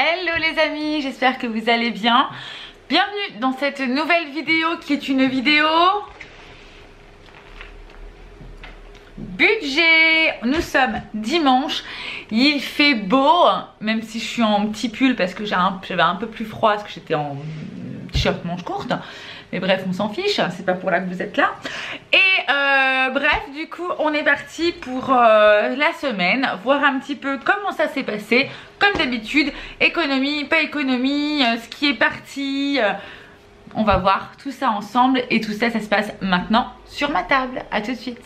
Hello les amis, j'espère que vous allez bien. Bienvenue dans cette nouvelle vidéo qui est une vidéo budget. Nous sommes dimanche, il fait beau, même si je suis en petit pull parce que j'avais un peu plus froid parce que j'étais en t-shirt manche courte. Mais bref, on s'en fiche, c'est pas pour là que vous êtes là. Et bref, du coup, on est parti pour la semaine, voir un petit peu comment ça s'est passé. Comme d'habitude, économie, pas économie, ce qui est parti. On va voir tout ça ensemble et tout ça, ça se passe maintenant sur ma table. À tout de suite.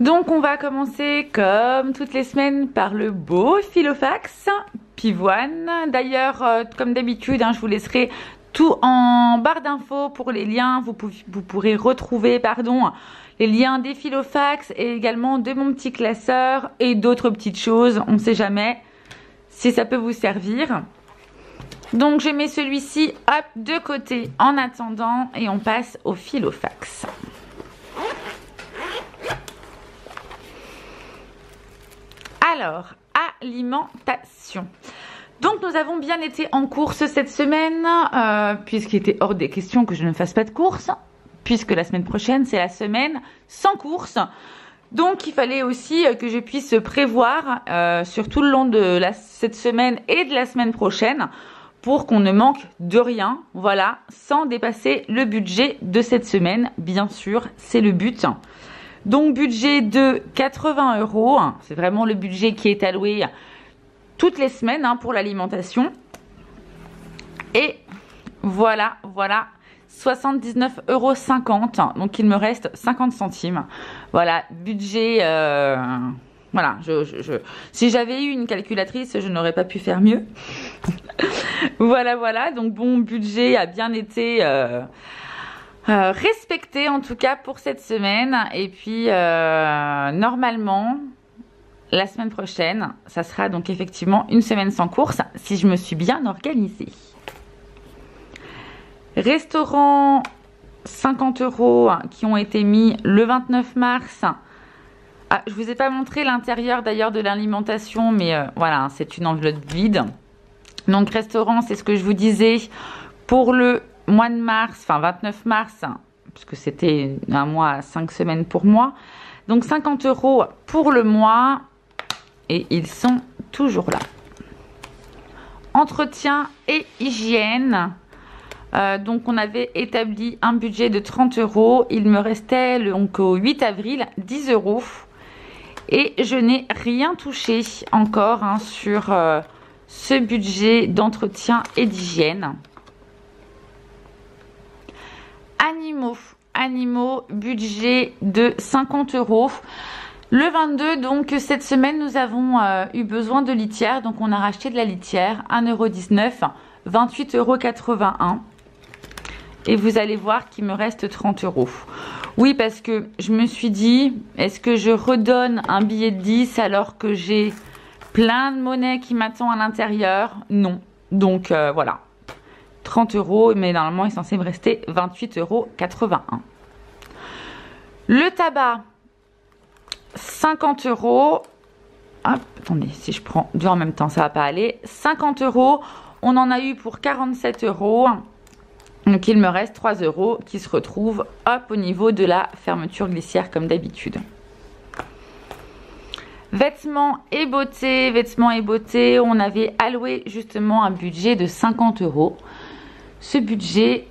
Donc, on va commencer comme toutes les semaines par le beau Filofax Pivoine. D'ailleurs, comme d'habitude, je vous laisserai tout en barre d'infos pour les liens. Vous pourrez retrouver les liens des Filofax et également de mon petit classeur et d'autres petites choses. On ne sait jamais si ça peut vous servir. Donc je mets celui-ci hop de côté en attendant et on passe au Filofax. Alors, alimentation. Donc nous avons bien été en course cette semaine, puisqu'il était hors des questions que je ne fasse pas de course, puisque la semaine prochaine c'est la semaine sans course. Donc il fallait aussi que je puisse prévoir sur tout le long de cette semaine et de la semaine prochaine, pour qu'on ne manque de rien, voilà, sans dépasser le budget de cette semaine, bien sûr, c'est le but. Donc budget de 80 €, c'est vraiment le budget qui est alloué toutes les semaines pour l'alimentation. Et voilà, 79,50 €. Donc il me reste 50 centimes. Voilà, budget. Voilà, si j'avais eu une calculatrice, je n'aurais pas pu faire mieux. voilà. Donc bon, budget a bien été respecté en tout cas pour cette semaine. Et puis normalement, la semaine prochaine, ça sera donc effectivement une semaine sans course si je me suis bien organisée. Restaurant, 50 € qui ont été mis le 29 mars. Ah, je vous ai pas montré l'intérieur d'ailleurs de l'alimentation, mais voilà, c'est une enveloppe vide. Donc restaurant, c'est ce que je vous disais pour le mois de mars, enfin 29 mars, puisque c'était un mois à 5 semaines pour moi. Donc 50 € pour le mois. Et ils sont toujours là. Entretien et hygiène. Donc on avait établi un budget de 30 €. Il me restait donc au 8 avril 10 €. Et je n'ai rien touché encore sur ce budget d'entretien et d'hygiène. Animaux, budget de 50 €. Le 22, donc cette semaine, nous avons eu besoin de litière. Donc on a racheté de la litière, 1,19 €, 28,81 €. Et vous allez voir qu'il me reste 30 €. Oui, parce que je me suis dit, est-ce que je redonne un billet de 10 alors que j'ai plein de monnaie qui m'attend à l'intérieur? Non. Donc voilà, 30 €, mais normalement il est censé me rester 28,81 €. Le tabac, 50 €. Hop, attendez, si je prends deux en même temps, ça va pas aller. 50 €. On en a eu pour 47 €. Donc il me reste 3 € qui se retrouvent au niveau de la fermeture glissière comme d'habitude. Vêtements et beauté, on avait alloué justement un budget de 50 €. Ce budget,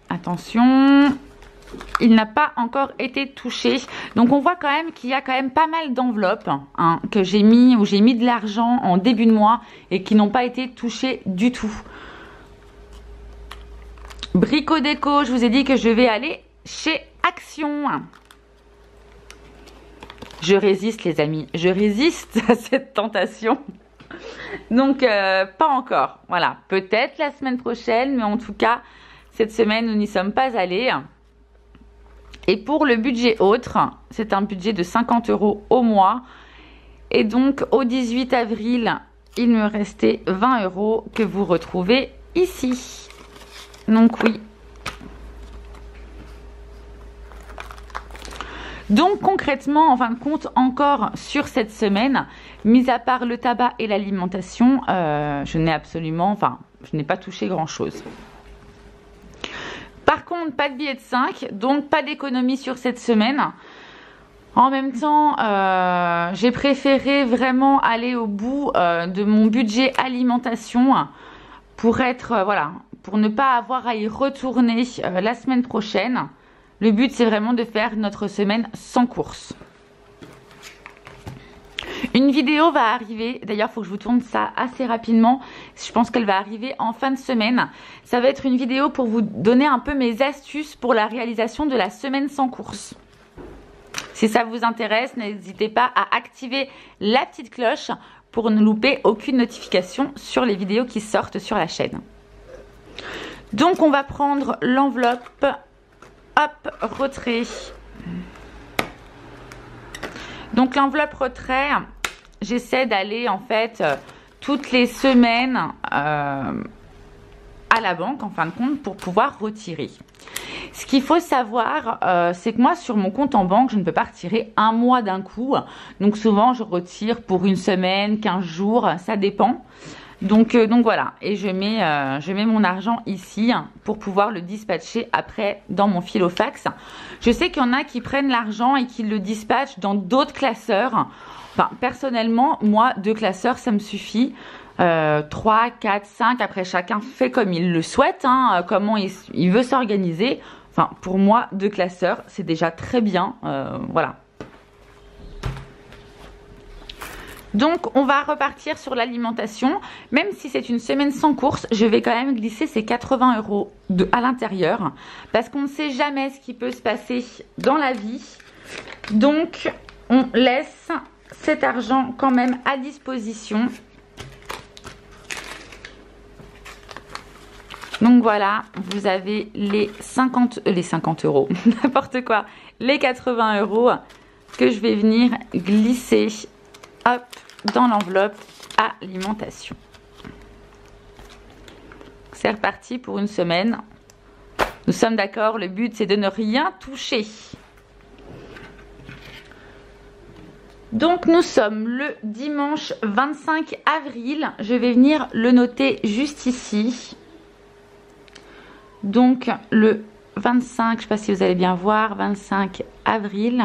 attention, il n'a pas encore été touché. Donc on voit quand même qu'il y a quand même pas mal d'enveloppes que j'ai mis, où j'ai mis de l'argent en début de mois et qui n'ont pas été touchées du tout. Brico Déco, je vous ai dit que je vais aller chez Action. Je résiste les amis, je résiste à cette tentation. Donc pas encore, voilà, peut-être la semaine prochaine, mais en tout cas cette semaine nous n'y sommes pas allés. Et pour le budget autre, c'est un budget de 50 € au mois. Et donc au 18 avril, il me restait 20 € que vous retrouvez ici. Donc oui. Donc concrètement, en fin de compte, encore sur cette semaine, mis à part le tabac et l'alimentation, je n'ai pas touché grand chose. Par contre, pas de billets de 5, donc pas d'économie sur cette semaine. En même temps, j'ai préféré vraiment aller au bout de mon budget alimentation pour pour ne pas avoir à y retourner la semaine prochaine. Le but, c'est vraiment de faire notre semaine sans course. Une vidéo va arriver, d'ailleurs il faut que je vous tourne ça assez rapidement, je pense qu'elle va arriver en fin de semaine. Ça va être une vidéo pour vous donner un peu mes astuces pour la réalisation de la semaine sans course. Si ça vous intéresse, n'hésitez pas à activer la petite cloche pour ne louper aucune notification sur les vidéos qui sortent sur la chaîne. Donc on va prendre l'enveloppe, hop, retrait. Donc l'enveloppe retrait, j'essaie d'aller en fait toutes les semaines à la banque en fin de compte pour pouvoir retirer. Ce qu'il faut savoir, c'est que moi sur mon compte en banque, je ne peux pas retirer un mois d'un coup. Donc souvent je retire pour une semaine, 15 jours, ça dépend. Donc voilà, et je mets mon argent ici pour pouvoir le dispatcher après dans mon filofax. Je sais qu'il y en a qui prennent l'argent et qui le dispatchent dans d'autres classeurs. Enfin, personnellement, moi, 2 classeurs, ça me suffit. 3, 4, 5, après chacun fait comme il le souhaite, comment il veut s'organiser. Enfin, pour moi, 2 classeurs, c'est déjà très bien, voilà. Donc, on va repartir sur l'alimentation. Même si c'est une semaine sans course, je vais quand même glisser ces 80 € à l'intérieur. Parce qu'on ne sait jamais ce qui peut se passer dans la vie. Donc, on laisse cet argent quand même à disposition. Donc voilà, vous avez les 50 €, n'importe quoi, les 80 € que je vais venir glisser, hop, dans l'enveloppe alimentation. C'est reparti pour une semaine. Nous sommes d'accord, le but c'est de ne rien toucher. Donc nous sommes le dimanche 25 avril. Je vais venir le noter juste ici. Donc le 25, je ne sais pas si vous allez bien voir, 25 avril.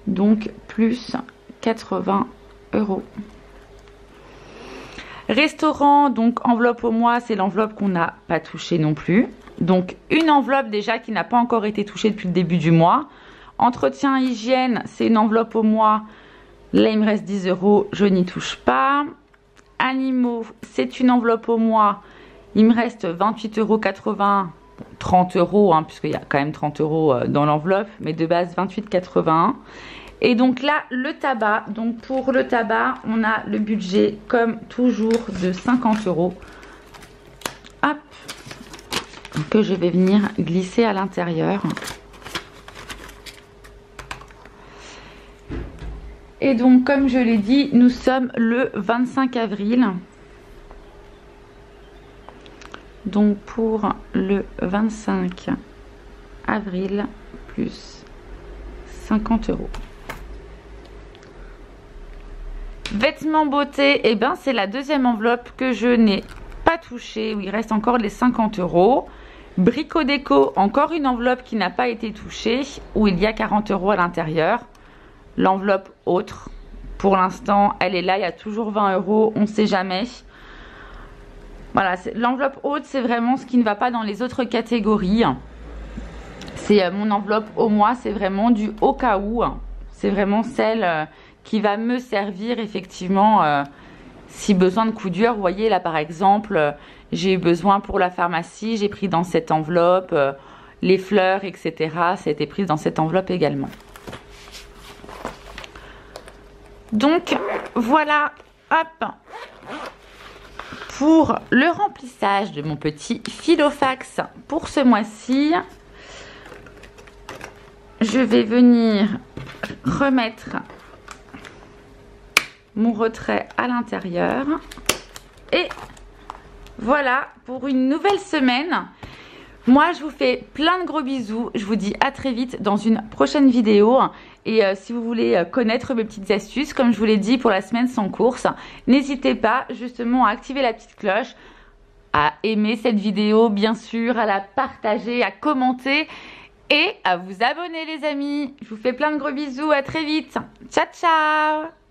Donc plus 80 €. Restaurant, donc enveloppe au mois, c'est l'enveloppe qu'on n'a pas touchée non plus. Donc une enveloppe déjà qui n'a pas encore été touchée depuis le début du mois. Entretien hygiène, c'est une enveloppe au mois. Là il me reste 10 €, je n'y touche pas. Animaux, c'est une enveloppe au mois. Il me reste 28,80 €, 30 €, puisqu'il y a quand même 30 € dans l'enveloppe, mais de base 28,81 €. Et donc là, le tabac. Donc pour le tabac, on a le budget comme toujours de 50 €. Hop. Que je vais venir glisser à l'intérieur. Et donc comme je l'ai dit, nous sommes le 25 avril. Donc pour le 25 avril, plus 50 €. Vêtements beauté, et ben c'est la deuxième enveloppe que je n'ai pas touchée, où il reste encore les 50 €. Brico déco, encore une enveloppe qui n'a pas été touchée, où il y a 40 € à l'intérieur. L'enveloppe autre, pour l'instant elle est là, il y a toujours 20 €, on ne sait jamais. Voilà, l'enveloppe haute, c'est vraiment ce qui ne va pas dans les autres catégories. C'est mon enveloppe au mois, c'est vraiment du au cas où. C'est vraiment celle qui va me servir effectivement si besoin de coup dur. Vous voyez là par exemple, j'ai eu besoin pour la pharmacie, j'ai pris dans cette enveloppe, les fleurs, etc. Ça a été pris dans cette enveloppe également. Donc voilà, hop, pour le remplissage de mon petit filofax pour ce mois-ci. Je vais venir remettre mon retrait à l'intérieur. Et voilà pour une nouvelle semaine. Moi, je vous fais plein de gros bisous. Je vous dis à très vite dans une prochaine vidéo. Et si vous voulez connaître mes petites astuces, comme je vous l'ai dit pour la semaine sans course, n'hésitez pas justement à activer la petite cloche, à aimer cette vidéo, bien sûr, à la partager, à commenter et à vous abonner les amis. Je vous fais plein de gros bisous. À très vite. Ciao, ciao.